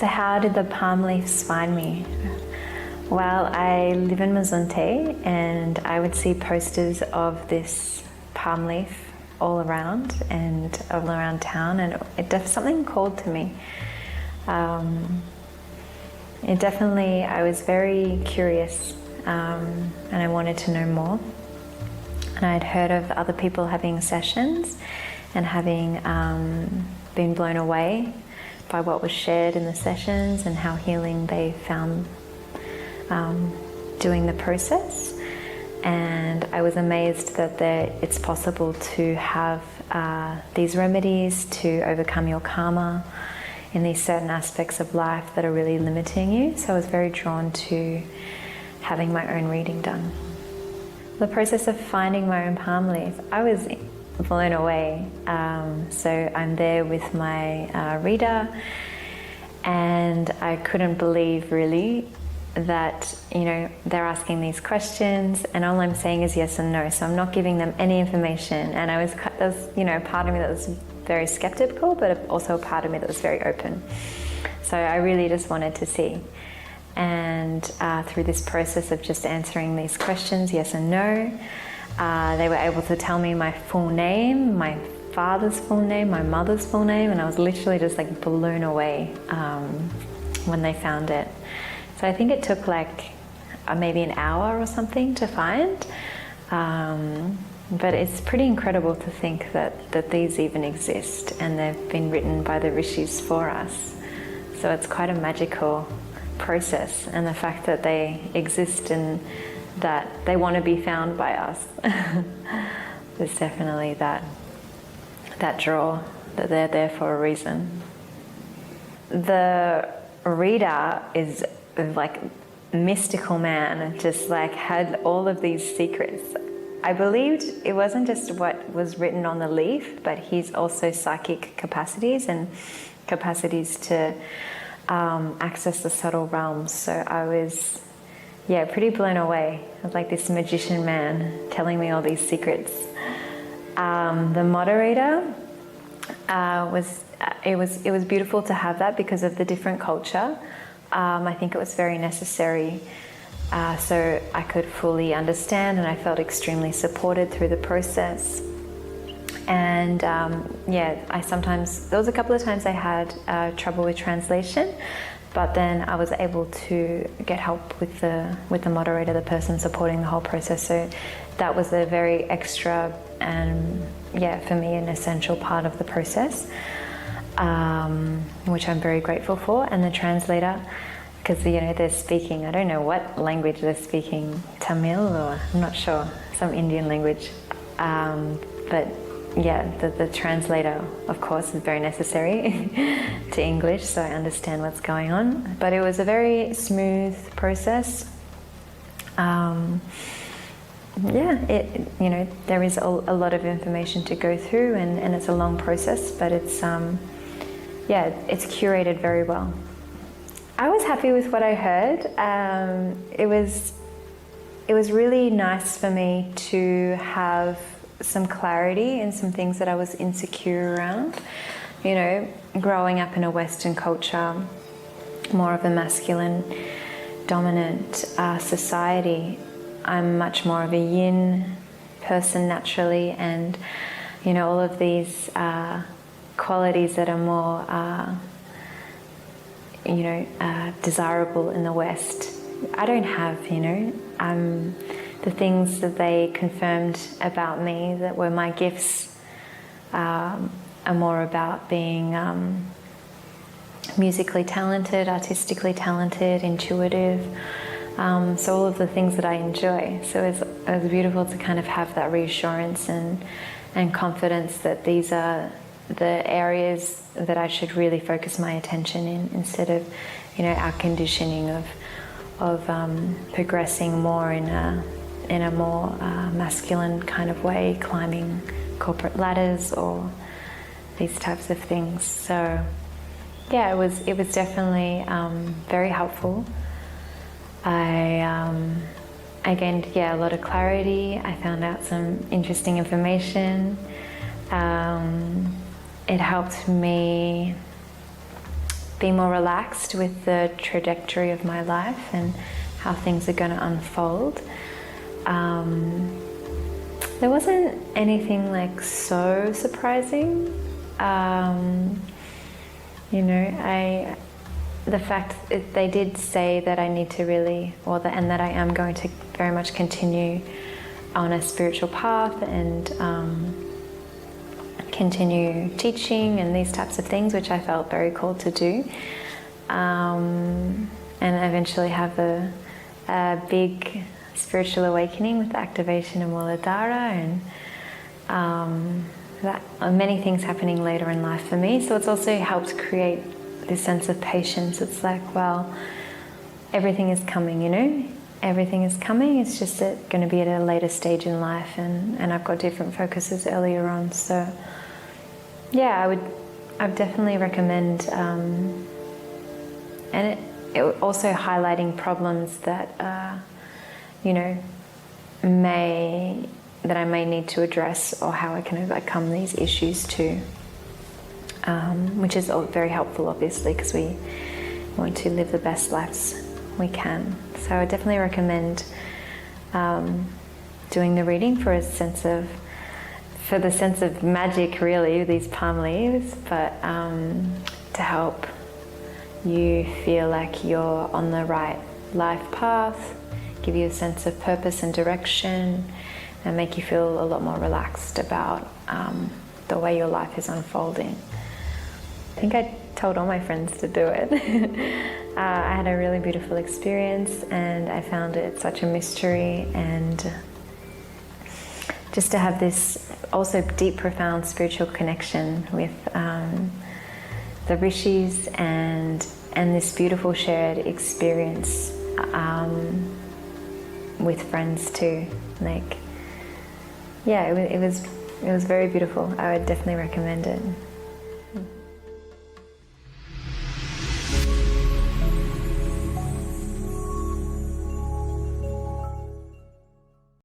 So how did the palm leaves find me? Well, I live in Mazunte and I would see posters of this palm leaf all around and all around town, and something called to me. I was very curious and I wanted to know more. And I'd heard of other people having sessions and having been blown away by what was shared in the sessions and how healing they found doing the process. And I was amazed that it's possible to have these remedies to overcome your karma in these certain aspects of life that are really limiting you. So I was very drawn to having my own reading done. The process of finding my own palm leaf, I was blown away. So I'm there with my reader, and I couldn't believe really that, you know, they're asking these questions and all I'm saying is yes and no, so I'm not giving them any information. And there was, you know, part of me that was very skeptical, but also a part of me that was very open. So I really just wanted to see. And through this process of just answering these questions, yes and no, they were able to tell me my full name, my father's full name, my mother's full name, and I was literally just like blown away when they found it. So I think it took like maybe an hour or something to find, but it's pretty incredible to think that these even exist and they've been written by the rishis for us. So it's quite a magical process, and the fact that they exist and that they want to be found by us. There's definitely that draw, that they're there for a reason. The reader is like mystical man, just like had all of these secrets. I believed it wasn't just what was written on the leaf, but he's also psychic capacities and capacities to access the subtle realms. So I was, pretty blown away. I was like this magician man telling me all these secrets. The moderator it was beautiful to have that because of the different culture. I think it was very necessary so I could fully understand, and I felt extremely supported through the process. And there was a couple of times I had trouble with translation, but then I was able to get help with the moderator, the person supporting the whole process. So that was a very extra and for me an essential part of the process, which I'm very grateful for. And the translator, because they're speaking, I don't know what language they're speaking, Tamil or I'm not sure, some Indian language, but the translator, of course, is very necessary to English, so I understand what's going on. But it was a very smooth process. There is a lot of information to go through, and it's a long process, but it's curated very well. I was happy with what I heard. It was really nice for me to have some clarity in some things that I was insecure around. Growing up in a Western culture, more of a masculine dominant society, I'm much more of a yin person naturally, and all of these qualities that are more desirable in the West, I don't have. The things that they confirmed about me that were my gifts are more about being musically talented, artistically talented, intuitive. So all of the things that I enjoy. So it was beautiful to kind of have that reassurance and confidence that these are the areas that I should really focus my attention in, instead of our conditioning of progressing more in a more masculine kind of way, climbing corporate ladders or these types of things. So it was definitely very helpful. I gained a lot of clarity. I found out some interesting information. It helped me be more relaxed with the trajectory of my life and how things are going to unfold. There wasn't anything like so surprising. You know, the fact that they did say that I need to really, and that I am going to very much continue on a spiritual path and continue teaching and these types of things, which I felt very called to do, and eventually have a big spiritual awakening with the activation of Muladhara, and that many things happening later in life for me. So it's also helped create this sense of patience. It's like, well, everything is coming, you know, everything is coming. It's just going to be at a later stage in life, and I've got different focuses earlier on. So yeah, I would definitely recommend, and it also highlighting problems that you know, that I may need to address, or how I can overcome these issues too, which is very helpful, obviously, because we want to live the best lives we can. So I definitely recommend doing the reading for the sense of magic, really, these palm leaves, but to help you feel like you're on the right life path, give you a sense of purpose and direction, and make you feel a lot more relaxed about the way your life is unfolding. I think I told all my friends to do it. I had a really beautiful experience, and I found it such a mystery, and just to have this also deep, profound spiritual connection with the rishis and this beautiful shared experience with friends too. Like, yeah, it was very beautiful. I would definitely recommend it.